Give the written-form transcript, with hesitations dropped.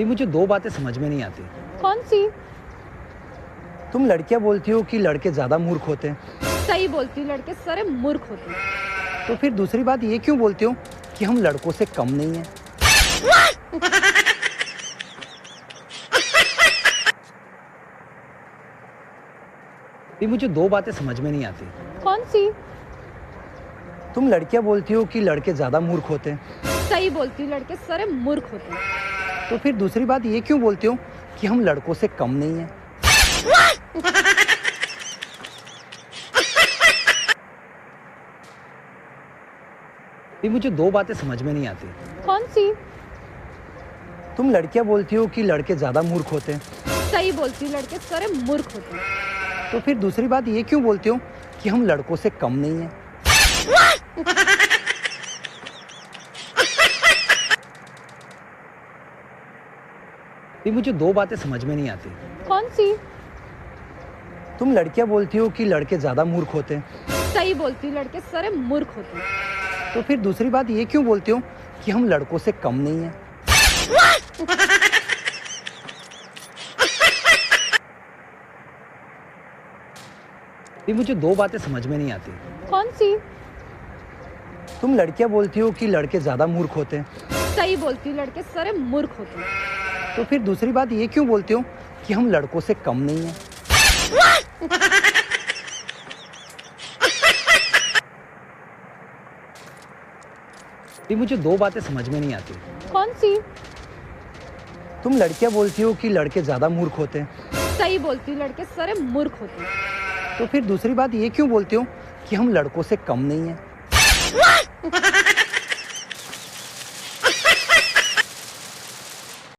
ये मुझे दो बातें समझ में नहीं आती। कौन सी? तुम लड़कियां बोलती हो कि लड़के ज्यादा मूर्ख होते हैं, सही बोलती हूँ, लड़के सारे मूर्ख होते हैं। तो फिर दूसरी बात ये क्यों बोलती हो कि हम लड़कों से कम नहीं हैं? ये मुझे दो बातें समझ में नहीं आती। कौन सी? तुम लड़कियां बोलती हो कि लड़के ज्यादा मूर्ख होते हैं, सही बोलती हूँ, लड़के सारे मूर्ख होते हैं। तो फिर दूसरी बात ये क्यों बोलती हो कि हम लड़कों से कम नहीं हैं? ये मुझे दो बातें समझ में नहीं आती। कौन सी? तुम लड़कियां बोलती हो कि लड़के ज्यादा मूर्ख होते हैं, सही बोलती हूँ, लड़के सारे मूर्ख होते हैं। तो फिर दूसरी बात ये क्यों बोलती हो कि हम लड़कों से कम नहीं हैं? ये मुझे दो बातें समझ में नहीं आती। कौन सी? तुम लड़कियां बोलती हो कि लड़के ज्यादा मूर्ख होते हैं, सही बोलती हूँ, लड़के सारे मूर्ख होते हैं। तो फिर दूसरी बात ये क्यों बोलती हो कि हम लड़कों से कम नहीं हैं? ये मुझे दो बातें समझ में नहीं आती। कौन सी? तुम लड़कियां बोलती हो कि लड़के ज्यादा मूर्ख होते हैं, सही बोलती हूँ, लड़के सारे मूर्ख होते हैं। तो फिर दूसरी बात ये क्यों बोलती हो कि हम लड़कों से कम नहीं हैं? ये मुझे दो बातें समझ में नहीं आती। कौन सी? तुम लड़कियां बोलती हो कि लड़के ज्यादा मूर्ख होते हैं, सही बोलती हूँ, लड़के सारे मूर्ख होते हैं। तो फिर दूसरी बात ये क्यों बोलती हो कि हम लड़कों से कम नहीं हैं?